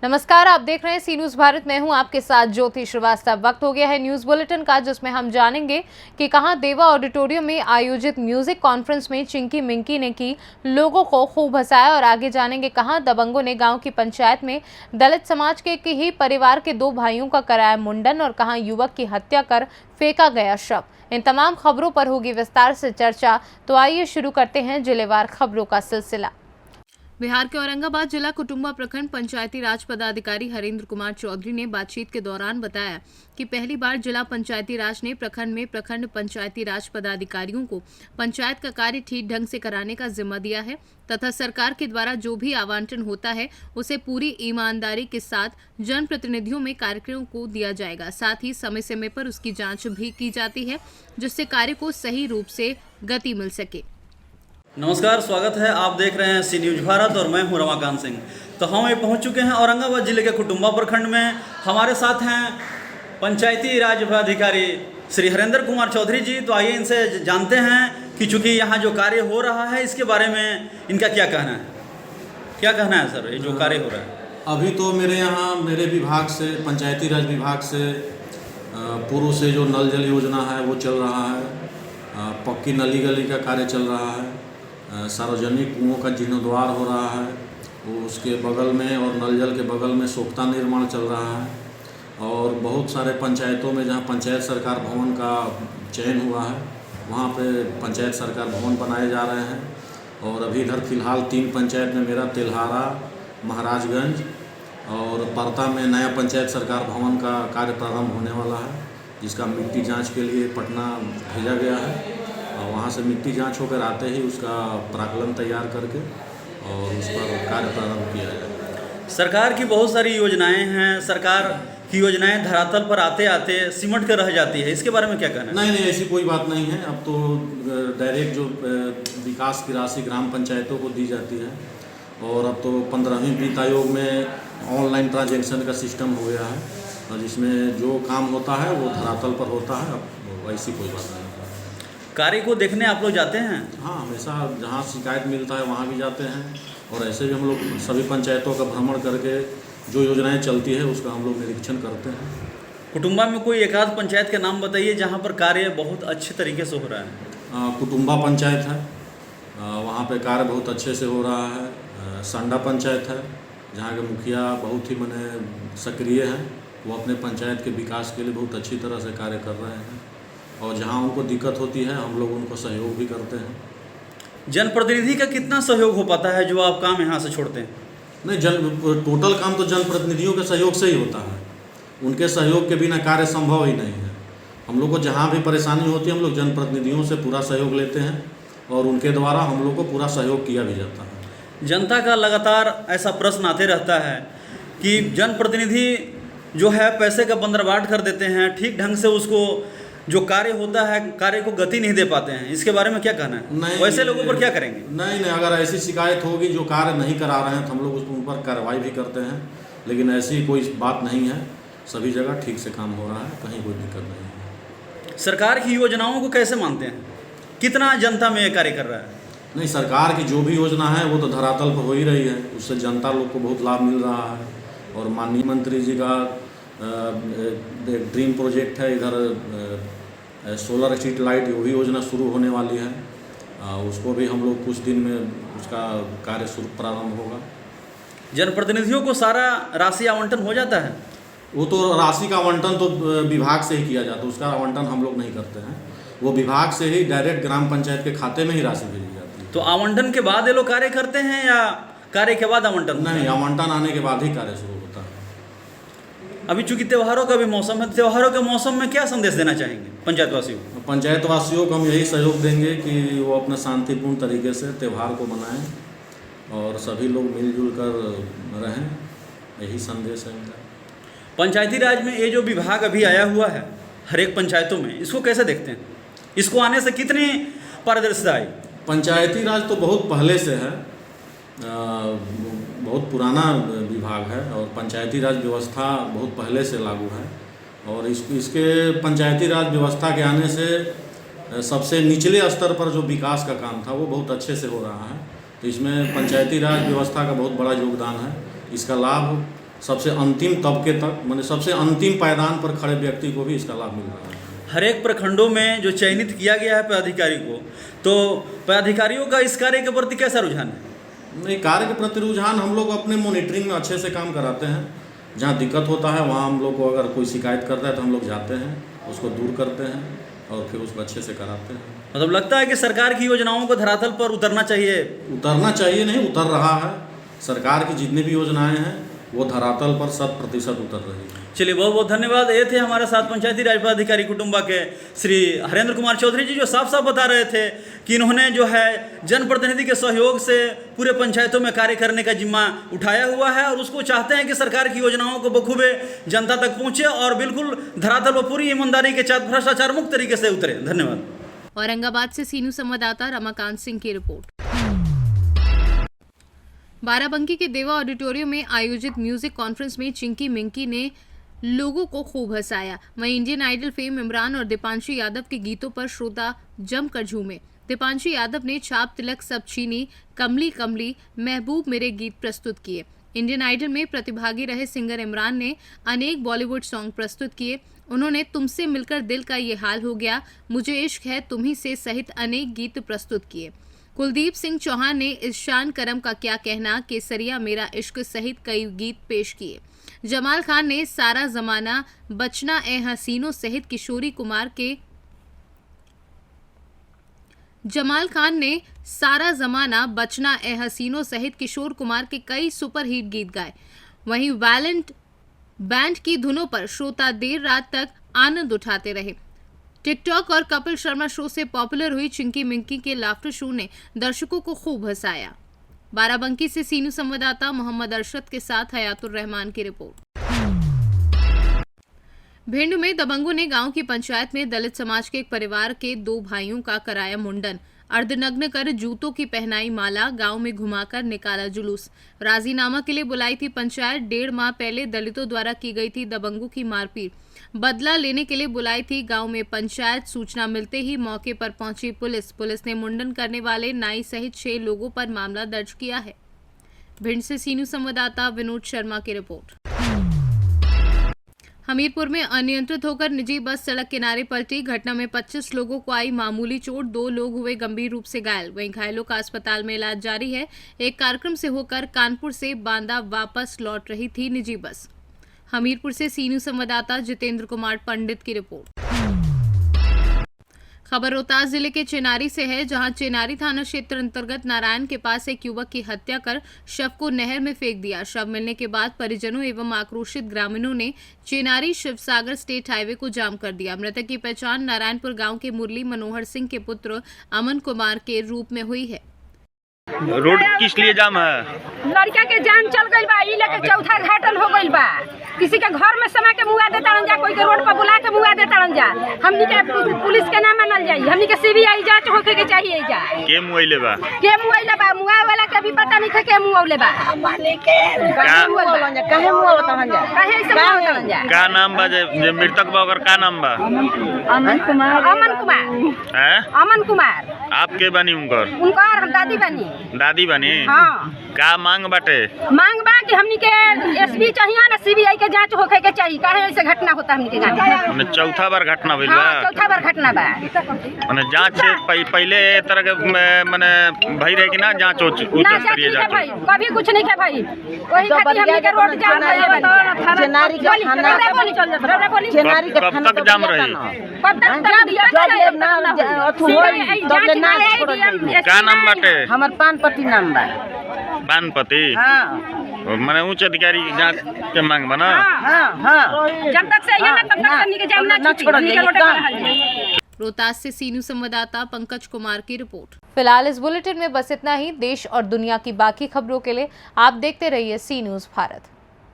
नमस्कार, आप देख रहे हैं सी न्यूज भारत। मैं हूं आपके साथ ज्योति श्रीवास्तव। वक्त हो गया है न्यूज बुलेटिन का, जिसमें हम जानेंगे कि कहां देवा ऑडिटोरियम में आयोजित म्यूजिक कॉन्फ्रेंस में चिंकी मिंकी ने की लोगों को खूब हंसाया। और आगे जानेंगे कहां दबंगों ने गांव की पंचायत में दलित समाज के ही परिवार के 2 भाइयों का कराया मुंडन, और कहां युवक की हत्या कर फेंका गया शव। इन तमाम खबरों पर होगी विस्तार से चर्चा। तो आइए शुरू करते हैं जिलेवार खबरों का सिलसिला। बिहार के औरंगाबाद जिला कुटुंबा प्रखंड पंचायती राज पदाधिकारी हरेंद्र कुमार चौधरी ने बातचीत के दौरान बताया कि पहली बार जिला पंचायती राज ने प्रखंड में प्रखंड पंचायती राज पदाधिकारियों को पंचायत का कार्य ठीक ढंग से कराने का जिम्मा दिया है तथा सरकार के द्वारा जो भी आवंटन होता है उसे पूरी ईमानदारी के साथ जनप्रतिनिधियों में कार्यक्रमों को दिया जाएगा। साथ ही समय समय पर उसकी जाँच भी की जाती है, जिससे कार्य को सही रूप से गति मिल सके। नमस्कार, स्वागत है। आप देख रहे हैं सी न्यूज भारत और मैं हूं रमाकांत सिंह। तो हम ये पहुंच चुके हैं औरंगाबाद जिले के कुटुंबा प्रखंड में। हमारे साथ हैं पंचायती राज पदाधिकारी श्री हरेंद्र कुमार चौधरी जी। तो आइए इनसे जानते हैं कि चूँकि यहाँ जो कार्य हो रहा है इसके बारे में इनका क्या कहना है। क्या कहना है सर, ये जो कार्य हो रहा है? अभी तो मेरे यहाँ मेरे विभाग से, पंचायती राज विभाग से पूर्व से जो नल जल योजना है वो चल रहा है। पक्की नली गली का कार्य चल रहा है। सार्वजनिक कुओं का जीर्णोद्धार हो रहा है, वो उसके बगल में, और नल जल के बगल में सोख्ता निर्माण चल रहा है। और बहुत सारे पंचायतों में जहाँ पंचायत सरकार भवन का चयन हुआ है वहाँ पे पंचायत सरकार भवन बनाए जा रहे हैं। और अभी इधर फ़िलहाल 3 पंचायत में मेरा तेल्हारा, महाराजगंज और परता में नया पंचायत सरकार भवन का कार्य प्रारंभ होने वाला है, जिसका मिट्टी जाँच के लिए पटना भेजा गया है। और वहाँ से मिट्टी जांच होकर आते ही उसका प्राक्कलन तैयार करके और उस पर कार्य प्रारंभ किया जाए। सरकार की बहुत सारी योजनाएं हैं। सरकार की योजनाएं धरातल पर आते आते सिमट कर रह जाती है, इसके बारे में क्या कहना है? नहीं, ऐसी कोई बात नहीं है। अब तो डायरेक्ट जो विकास की राशि ग्राम पंचायतों को दी जाती है, और अब तो 15वीं वित्त आयोग में ऑनलाइन ट्रांजेक्शन का सिस्टम हो गया है, और जिसमें जो काम होता है वो धरातल पर होता है। अब ऐसी कोई बात नहीं। कार्य को देखने आप लोग जाते हैं? हाँ, हमेशा जहाँ शिकायत मिलता है वहाँ भी जाते हैं, और ऐसे भी हम लोग सभी पंचायतों का भ्रमण करके जो योजनाएं चलती है उसका हम लोग निरीक्षण करते हैं। कुटुंबा में कोई एक आध पंचायत के नाम बताइए जहाँ पर कार्य बहुत अच्छे तरीके से हो रहा है। कुटुंबा पंचायत है, वहाँ पे कार्य बहुत अच्छे से हो रहा है। संडा पंचायत है, जहाँ के मुखिया बहुत ही सक्रिय हैं, वो अपने पंचायत के विकास के लिए बहुत अच्छी तरह से कार्य कर रहे हैं, और जहाँ उनको दिक्कत होती है हम लोग उनको सहयोग भी करते हैं। जनप्रतिनिधि का कितना सहयोग हो पाता है जो आप काम यहाँ से छोड़ते हैं? नहीं, टोटल काम तो जनप्रतिनिधियों के सहयोग से ही होता है। उनके सहयोग के बिना कार्य संभव ही नहीं है। हम लोग को जहाँ भी परेशानी होती है हम लोग जनप्रतिनिधियों से पूरा सहयोग लेते हैं, और उनके द्वारा हम लोग को पूरा सहयोग किया भी जाता है। जनता का लगातार ऐसा प्रश्न आते रहता है कि जनप्रतिनिधि जो है पैसे का बंदरबाट कर देते हैं, ठीक ढंग से उसको जो कार्य होता है कार्य को गति नहीं दे पाते हैं। इसके बारे में क्या कहना है? नहीं, वैसे लोगों पर क्या करेंगे? नहीं, अगर ऐसी शिकायत होगी जो कार्य नहीं करा रहे हैं तो हम लोग उन पर कार्रवाई भी करते हैं, लेकिन ऐसी कोई बात नहीं है। सभी जगह ठीक से काम हो रहा है, कहीं कोई दिक्कत नहीं है। सरकार की योजनाओं को कैसे मानते हैं? कितना जनता में ये कार्य कर रहा है? नहीं, सरकार की जो भी योजना है वो तो धरातल पर हो ही रही है, उससे जनता लोग को बहुत लाभ मिल रहा है। और माननीय मंत्री जी का ड्रीम प्रोजेक्ट है, इधर सोलर स्ट्रीट लाइट वो भी योजना शुरू होने वाली है, उसको भी हम लोग कुछ दिन में उसका कार्य शुरू प्रारंभ होगा। जनप्रतिनिधियों को सारा राशि आवंटन हो जाता है? वो तो राशि का आवंटन तो विभाग से ही किया जाता है, उसका आवंटन हम लोग नहीं करते हैं। वो विभाग से ही डायरेक्ट ग्राम पंचायत के खाते में ही राशि भेजी जाती है। तो आवंटन के बाद ये लोग कार्य करते हैं या कार्य के बाद आवंटन? नहीं, आवंटन आने के बाद ही कार्य शुरू होता है। अभी चूंकि त्योहारों का भी मौसम है, त्योहारों के मौसम में क्या संदेश देना चाहेंगे पंचायतवासियों? पंचायतवासियों को हम यही सहयोग देंगे कि वो अपना शांतिपूर्ण तरीके से त्यौहार को मनाएं और सभी लोग मिलजुल कर रहें, यही संदेश है इनका। पंचायती राज में ये जो विभाग अभी आया हुआ है हर एक पंचायतों में, इसको कैसे देखते हैं? इसको आने से कितनी पारदर्शिता आई? पंचायती राज तो बहुत पहले से है, बहुत पुराना विभाग है, और पंचायती राज व्यवस्था बहुत पहले से लागू है। और इसके पंचायती राज व्यवस्था के आने से सबसे निचले स्तर पर जो विकास का काम था वो बहुत अच्छे से हो रहा है। तो इसमें पंचायती राज व्यवस्था का बहुत बड़ा योगदान है। इसका लाभ सबसे अंतिम तबके तक, माने सबसे अंतिम पायदान पर खड़े व्यक्ति को भी इसका लाभ मिल रहा है। हर एक प्रखंडों में जो चयनित किया गया है पदाधिकारी को, तो पदाधिकारियों का इस कार्य के प्रति कैसा रुझान है? नहीं, कार्य के प्रति रुझान हम लोग अपने मॉनिटरिंग में अच्छे से काम कराते हैं। जहाँ दिक्कत होता है वहाँ हम लोग को अगर कोई शिकायत करता है तो हम लोग जाते हैं, उसको दूर करते हैं और फिर उसको अच्छे से कराते हैं। मतलब लगता है कि सरकार की योजनाओं को धरातल पर उतरना चाहिए। उतरना चाहिए नहीं, उतर रहा है। सरकार की जितनी भी योजनाएं हैं वो धरातल पर 100% उतर रही है। चलिए, बहुत बहुत धन्यवाद। ये थे हमारे साथ पंचायती राज पदाधिकारी कुटुंबा के श्री हरेंद्र कुमार चौधरी जी, जो साफ साफ बता रहे थे कि इन्होंने जो है जनप्रतिनिधि के सहयोग से पूरे पंचायतों में कार्य करने का जिम्मा उठाया हुआ है और उसको चाहते हैं कि सरकार की योजनाओं को बखूबे जनता तक पहुँचे और बिल्कुल धरातल पर पूरी ईमानदारी के साथ भ्रष्टाचार मुक्त तरीके से उतरे। धन्यवाद। औरंगाबाद से सीनू संवाददाता रमाकांत सिंह की रिपोर्ट। बाराबंकी के देवा ऑडिटोरियम में आयोजित म्यूजिक कॉन्फ्रेंस में चिंकी मिंकी ने लोगों को खूब हंसाया। वहीं इंडियन आइडल फेम इमरान और दीपांशु यादव के गीतों पर श्रोता जमकर झूमे। दीपांशु यादव ने छाप तिलक सब छीनी, कमली कमली, महबूब मेरे गीत प्रस्तुत किए। इंडियन आइडल में प्रतिभागी रहे सिंगर इमरान ने अनेक बॉलीवुड सॉन्ग प्रस्तुत किए। उन्होंने तुमसे मिलकर दिल का ये हाल हो गया, मुझे इश्क है तुम्ही से सहित अनेक गीत प्रस्तुत किए। कुलदीप सिंह चौहान ने इस शान करम का क्या कहना, केसरिया, मेरा इश्क सहित कई गीत पेश किए। जमाल खान ने सारा जमाना, बचना ए हसीनों सहित किशोर कुमार के कई सुपरहिट गीत गाए। वहीं वैलेंट बैंड की धुनों पर श्रोता देर रात तक आनंद उठाते रहे। टिकटॉक और कपिल शर्मा शो से पॉपुलर हुई चिंकी मिंकी के लाफ्टर शो ने दर्शकों को खूब हंसाया। बाराबंकी से सीनू संवाददाता मोहम्मद अरशद के साथ हयातुर रहमान की रिपोर्ट। भिंड में दबंगों ने गांव की पंचायत में दलित समाज के एक परिवार के 2 भाइयों का कराया मुंडन। अर्धनग्न कर जूतों की पहनाई माला, गांव में घुमाकर निकाला जुलूस। राजीनामा के लिए बुलाई थी पंचायत। 1.5 माह पहले दलितों द्वारा की गई थी दबंगों की मारपीट। बदला लेने के लिए बुलाई थी गांव में पंचायत। सूचना मिलते ही मौके पर पहुंची पुलिस ने मुंडन करने वाले नाई सहित 6 लोगों पर मामला दर्ज किया है। भिंड से सीनू संवाददाता विनोद शर्मा की रिपोर्ट। हमीरपुर में अनियंत्रित होकर निजी बस सड़क किनारे पलटी। घटना में 25 लोगों को आई मामूली चोट, 2 लोग हुए गंभीर रूप से घायल। वहीं घायलों का अस्पताल में इलाज जारी है। एक कार्यक्रम से होकर कानपुर से बांदा वापस लौट रही थी निजी बस। हमीरपुर से सीनू संवाददाता जितेंद्र कुमार पंडित की रिपोर्ट। खबर रोहतास जिले के चेनारी से है, जहां चेनारी थाना क्षेत्र अंतर्गत नारायण के पास एक युवक की हत्या कर शव को नहर में फेंक दिया। शव मिलने के बाद परिजनों एवं आक्रोशित ग्रामीणों ने चेनारी शिवसागर स्टेट हाईवे को जाम कर दिया। मृतक की पहचान नारायणपुर गांव के मुरली मनोहर सिंह के पुत्र अमन कुमार के रूप में हुई है। रोड किस लिए जाम है? लड़का के जान चल गई बा, लेके चौथा घाटल हो गई बा। किसी के घर में समा के मुआ देता जा, कोई के रोड पर बुला के मुआ देता जा। हमनी के पुलिस के ना मानल जाई, हमनी के सीबीआई जांच होके के चाहिए जा। के मुआइले बा? के मुआइले बा? मुआ वाला के भी पता नहीं के मुआइले बा। काहे मुआवता जा? काहे से मुआवता जा? का नाम बा जे मृतक बा, ओकर का नाम बा? अमन कुमार। हैं? अमन कुमार। आप के बनी उनकर? उनकर हम दादी बनी। दादी बनी? हाँ। का मांग बाटे? मांग बा कि हमनी के एसबी चाहिए ना, सीबीआई के जांच होके के चाहिए। काहे ऐसे घटना होता हमनी के गांव में? चौथा बार घटना भइल बा? हाँ, चौथा बार घटना बा। माने जांच से पहले ए तरह के माने भई रहे कि ना जांच उच्च स्तरीय जांच? कभी कुछ नहीं है भाई। वही खातिर हमनी के रोड जाम है। चेनारी के थाना चेनारी के कब तक जाम रही? कब तक का नाम बाटे? हमर पानपति नाम बा। पानपति? हाँ। माने उच्च अधिकारी जांच के मांग बना? हाँ। जब तक से ये ना तब तक हमनी के जाम ना छोड़। रोहतास से सीनू संवाददाता पंकज कुमार की रिपोर्ट। फिलहाल इस बुलेटिन में बस इतना ही। देश और दुनिया की बाकी खबरों के लिए आप देखते रहिए सी न्यूज़ भारत।